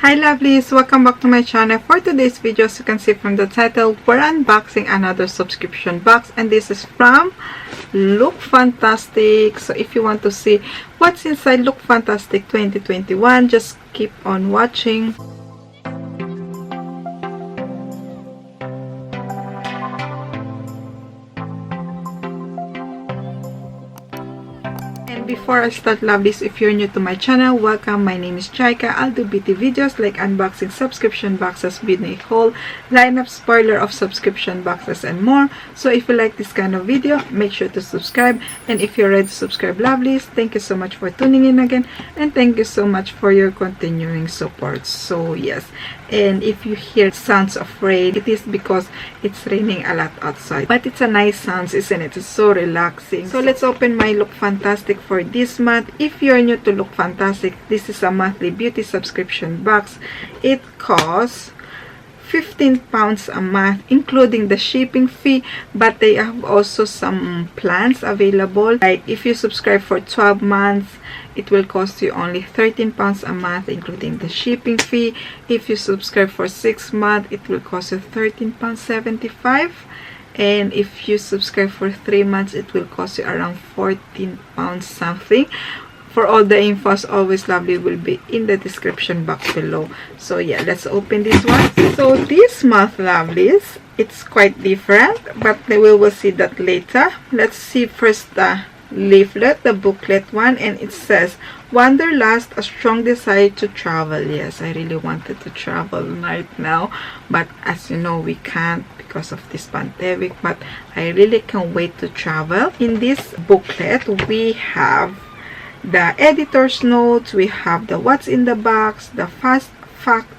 Hi lovelies, welcome back to my channel. For today's video, as you can see from the title, we're unboxing another subscription box, and this is from Look Fantastic. So if you want to see what's inside Look Fantastic 2021, just keep on watching. Before I start, lovelies, if you're new to my channel, welcome. My name is Jayca. I'll do beauty videos like unboxing subscription boxes, beauty haul, lineup, spoiler of subscription boxes, and more. So if you like this kind of video, make sure to subscribe. And if you're ready to subscribe, lovelies, thank you so much for tuning in again, and thank you so much for your continuing support. So yes, and if you hear sounds of rain, it is because it's raining a lot outside, but it's a nice sound, isn't it? It's so relaxing. So let's open my Look Fantastic for this month. If you're new to Look Fantastic, this is a monthly beauty subscription box. It costs £15 a month, including the shipping fee, but they have also some plans available. Like if you subscribe for 12 months, it will cost you only £13 a month, including the shipping fee. If you subscribe for 6 months, it will cost you £13.75. And if you subscribe for 3 months, it will cost you around £14 something. For all the info, as always, lovely, will be in the description box below. So yeah, let's open this one. So this month, lovelies, it's quite different, but we will see that later. Let's see first the leaflet, the booklet one, and it says Wanderlust, a strong desire to travel. Yes, I really wanted to travel right now, but as you know, we can't because of this pandemic, but I really can't wait to travel. In this booklet, we have the editor's notes, we have the what's in the box, the fast fact,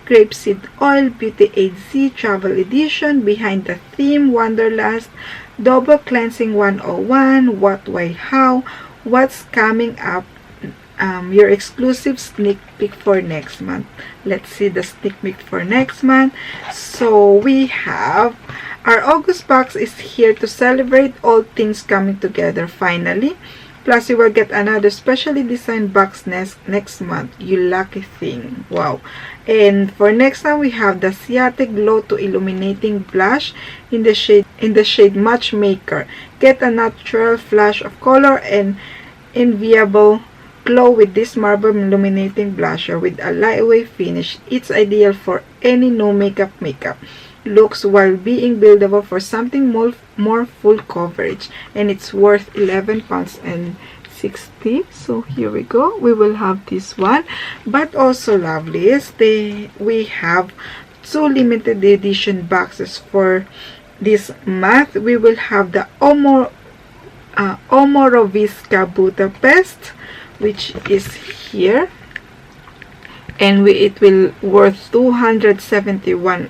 grapeseed oil, beauty aid Z travel edition, behind the theme, Wanderlust, double cleansing 101, what, why, how, what's coming up, your exclusive sneak peek for next month. Let's see the sneak peek for next month. So we have our August box is here to celebrate all things coming together finally. Plus, you will get another specially designed box next month. You lucky thing. Wow. And for next time, we have the Asiatic Glow to Illuminating Blush in the shade Matchmaker. Get a natural flash of color and enviable glow with this marble illuminating blusher with a lightweight finish. It's ideal for any no makeup looks while being buildable for something more full coverage, and it's worth £11.60. So here we go, we will have this one. But also, lovelies, we have 2 limited edition boxes for this month. We will have the Omoroviska Budapest, which is here, and it will worth £271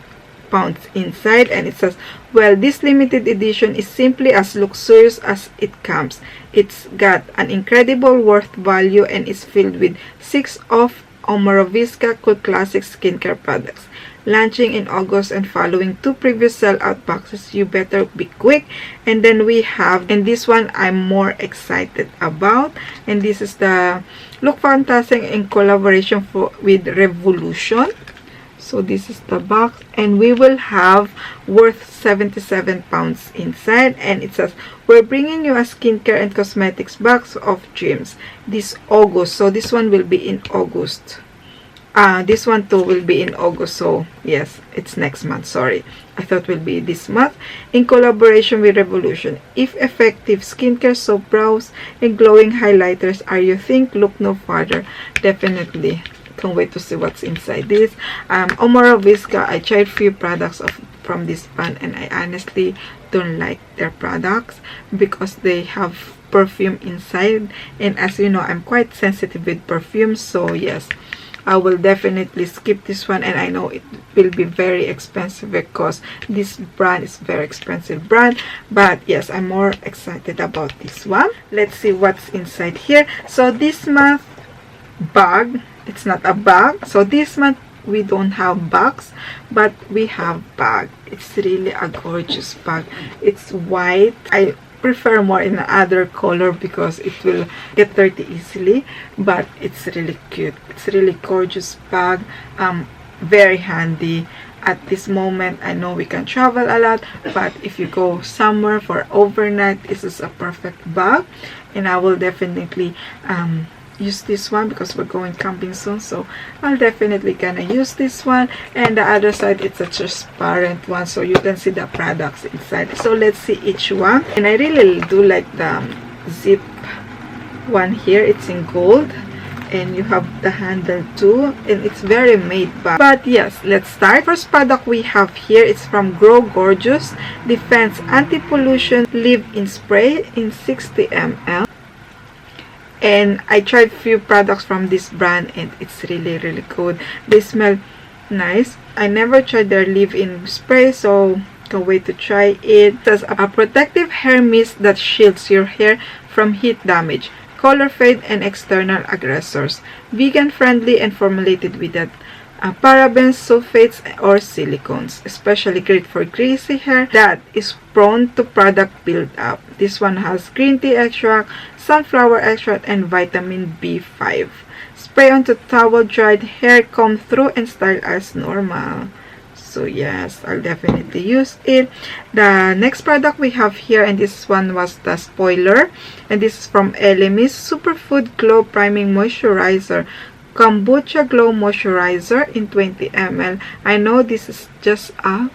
inside, and it says, well, this limited edition is simply as luxurious as it comes. It's got an incredible worth value and is filled with 6 of Omoroviska Cool Classic skincare products, launching in August and following 2 previous sellout boxes. You better be quick. And then we have, and this one I'm more excited about, and this is the Look Fantastic in collaboration with Revolution. So this is the box, and we will have worth £77 inside, and it says, we're bringing you a skincare and cosmetics box of dreams this August. So this one will be in August. This one too will be in August. So yes, it's next month. Sorry, I thought it will be this month. In collaboration with Revolution. If effective skincare, soap, brows, and glowing highlighters are you think, look no further. Definitely can't wait to see what's inside this. Omoroviska, I tried few products from this brand, and I honestly don't like their products because they have perfume inside, and as you know, I'm quite sensitive with perfume. So yes, I will definitely skip this one, and I know it will be very expensive because this brand is very expensive brand. But yes, I'm more excited about this one. Let's see what's inside here. So this month bag, it's not a bag. So this month we don't have box, but we have bag. It's really a gorgeous bag. It's white. prefer more in other color because it will get dirty easily, but it's really cute. It's really gorgeous bag, very handy. At this moment, I know we can travel a lot, but if you go somewhere for overnight, this is a perfect bag. And I will definitely use this one because we're going camping soon, so I'll definitely gonna use this one. And the other side, it's a transparent one, so you can see the products inside. So let's see each one. And I really do like the zip one here. It's in gold, and you have the handle too, and it's very made bag. But yes, let's start. First product we have here, it's from Grow Gorgeous Defense Anti-Pollution Leave-In Spray in 60 ml. And I tried few products from this brand, and it's really good. They smell nice. I never tried their leave-in spray, so can't wait to try it. It says a protective hair mist that shields your hair from heat damage, color fade, and external aggressors. Vegan friendly and formulated without parabens, sulfates, or silicones. Especially great for greasy hair that is prone to product build-up. This one has green tea extract, sunflower extract, and vitamin B5. Spray onto towel dried hair, comb through, and style as normal. So yes, I'll definitely use it. The next product we have here, and this one was the spoiler, and this is from Elemis Superfood Glow Priming Moisturizer Kombucha Glow Moisturizer in 20 ml. I know this is just a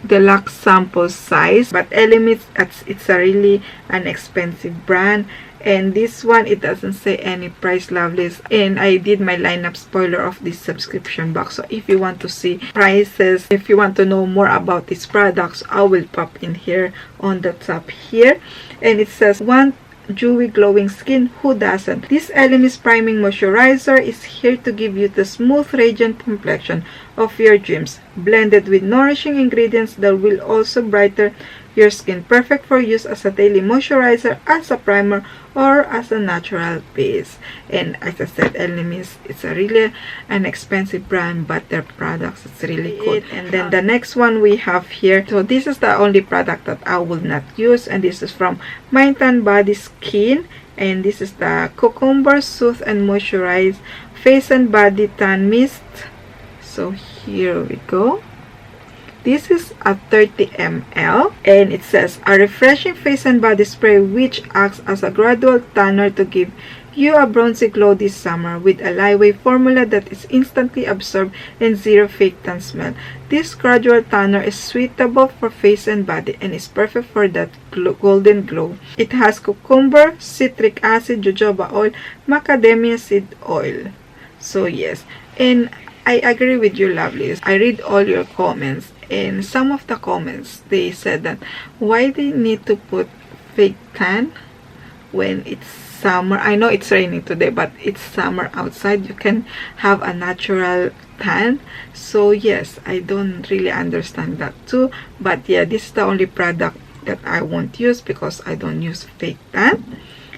deluxe sample size, but Elemis, it's a really an expensive brand. And this one, it doesn't say any price, lovelies. And I did my lineup spoiler of this subscription box. So if you want to see prices, if you want to know more about these products, I will pop in here on the top here. And it says, "Want dewy glowing skin? Who doesn't?" This Elemis Priming Moisturizer is here to give you the smooth, radiant complexion of your dreams, blended with nourishing ingredients that will also brighten your skin. Perfect for use as a daily moisturizer, as a primer, or as a natural base. And as I said, Elemis, it's a really an expensive brand, but their products, it's really good. And then the next one we have here, so this is the only product that I will not use, and this is from Mind Tan Body Skin, and this is the Cucumber Soothe and Moisturize Face and Body Tan Mist. So here we go. This is a 30 ml, and it says a refreshing face and body spray which acts as a gradual tanner to give you a bronzy glow this summer with a lightweight formula that is instantly absorbed and zero fake tan smell. This gradual tanner is suitable for face and body and is perfect for that golden glow. It has cucumber, citric acid, jojoba oil, macadamia seed oil. So yes, and I agree with you, lovelies. I read all your comments, and some of the comments, they said that why they need to put fake tan when it's summer. I know it's raining today, but it's summer outside. You can have a natural tan. So yes, I don't really understand that too. But yeah, this is the only product that I won't use because I don't use fake tan.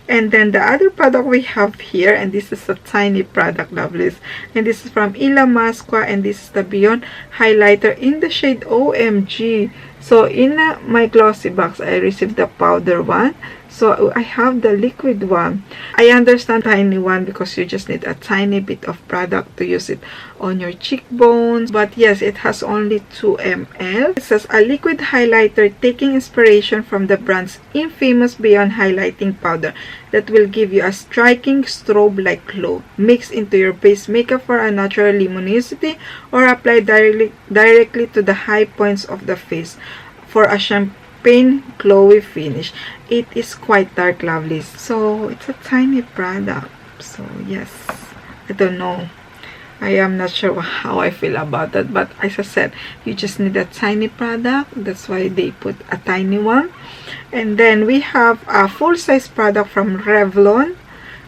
And then the other product we have here, and this is a tiny product, lovelies, and this is from Ilamasqua, and this is the Beyond Highlighter in the shade OMG. So in my glossy box, I received the powder one, so I have the liquid one. I understand tiny one because you just need a tiny bit of product to use it on your cheekbones, but yes, it has only 2 ml. It says a liquid highlighter taking inspiration from the brand's infamous Beyond Highlighting powder that will give you a striking strobe-like glow. Mix into your base makeup for a natural luminosity or apply directly to the high points of the face for a champagne glowy finish. It is quite dark, lovely, so it's a tiny product. So yes, I don't know, I am not sure how I feel about that, but as I said, you just need a tiny product. That's why they put a tiny one. And then we have a full-size product from Revlon,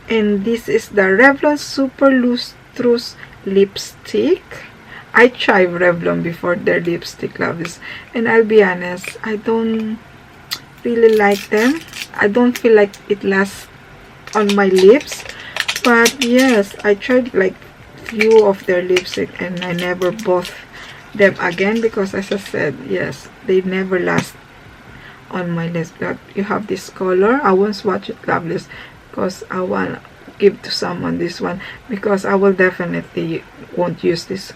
and this is the Revlon Super Lustrous Lipstick. I tried Revlon before, their lipstick, loves, and I'll be honest, I don't really like them. I don't feel like it lasts on my lips. But yes, I tried like few of their lipstick and I never bought them again because, as I said, yes, they never last on my list. But you have this color. I won't swatch it, lovelies, because I want to give to someone this one, because I will definitely won't use this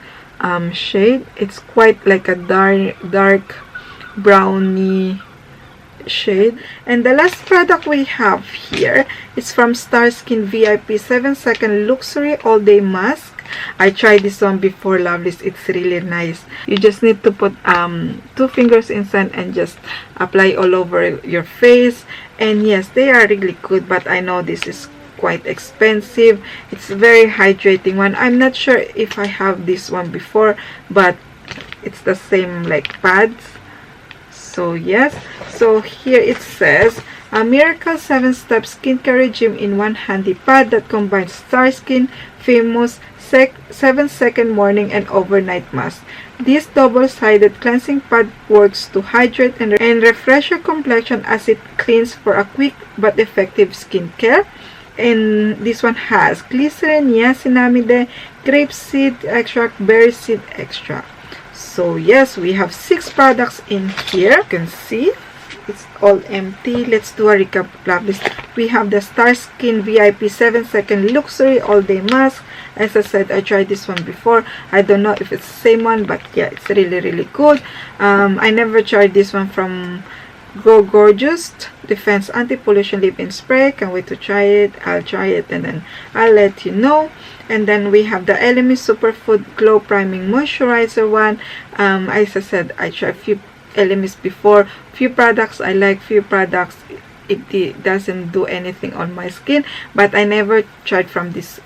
shade. It's quite like a dark browny shade. And the last product we have here is from Starskin VIP 7-second luxury all day mask. I tried this one before, lovelies. It's really nice. You just need to put 2 fingers inside and just apply all over your face. And yes, they are really good, but I know this is quite expensive. It's a very hydrating one. I'm not sure if I have this one before, but it's the same like pads. So yes, so here it says a miracle 7-step skincare regime in one handy pad that combines Starskin famous 7-second morning and overnight mask. This double-sided cleansing pad works to hydrate and refresh your complexion as it cleans for a quick but effective skincare. And this one has glycerin, niacinamide, grapeseed extract, berry seed extract. So yes, we have 6 products in here. You can see it's all empty. Let's do a recap, lovelies. We have the Starskin VIP 7-second luxury all day mask. As I said, I tried this one before. I don't know if it's the same one, but yeah, it's really good. I never tried this one from Go Gorgeous Defense Anti-Pollution Leave-In Spray. Can't wait to try it. I'll try it and then I'll let you know. And then we have the LME Superfood Glow Priming Moisturizer one. As I said, I tried few LMEs before. Few products I like, few products it doesn't do anything on my skin. But I never tried from this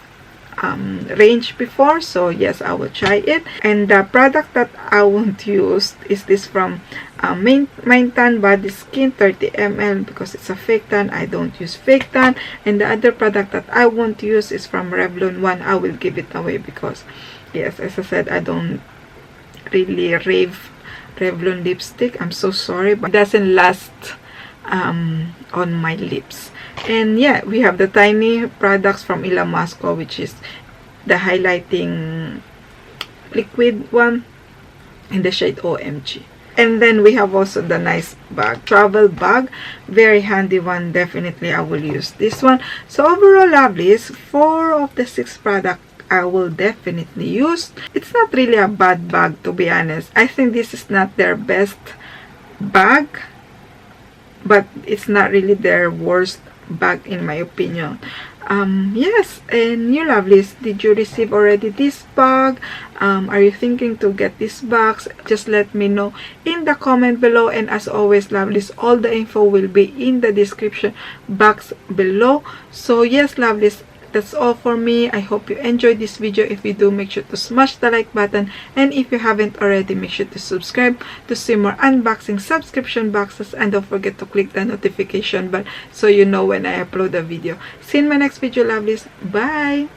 range before, so yes, I will try it. And the product that I won't use is this from Main Tan Body Skin 30 ml, because it's a fake tan. I don't use fake tan. And the other product that I won't use is from Revlon one. I will give it away because yes, as I said, I don't really rave Revlon lipstick. I'm so sorry, but it doesn't last on my lips. And yeah, we have the tiny products from Ilamasco, which is the highlighting liquid one in the shade OMG. And then we have also the nice bag, travel bag, very handy one. Definitely I will use this one. So overall, lovelies, 4 of the 6 products I will definitely use. It's not really a bad bag, to be honest. I think this is not their best bag, but it's not really their worst bag in my opinion. Yes, and you lovelies, did you receive already this bag? Are you thinking to get this box? Just let me know in the comment below. And as always, lovelies, all the info will be in the description box below. So yes, lovelies, that's all for me. I hope you enjoyed this video. If you do, make sure to smash the like button, and if you haven't already, make sure to subscribe to see more unboxing subscription boxes, and don't forget to click the notification bell so you know when I upload a video. See you in my next video, lovelies. Bye.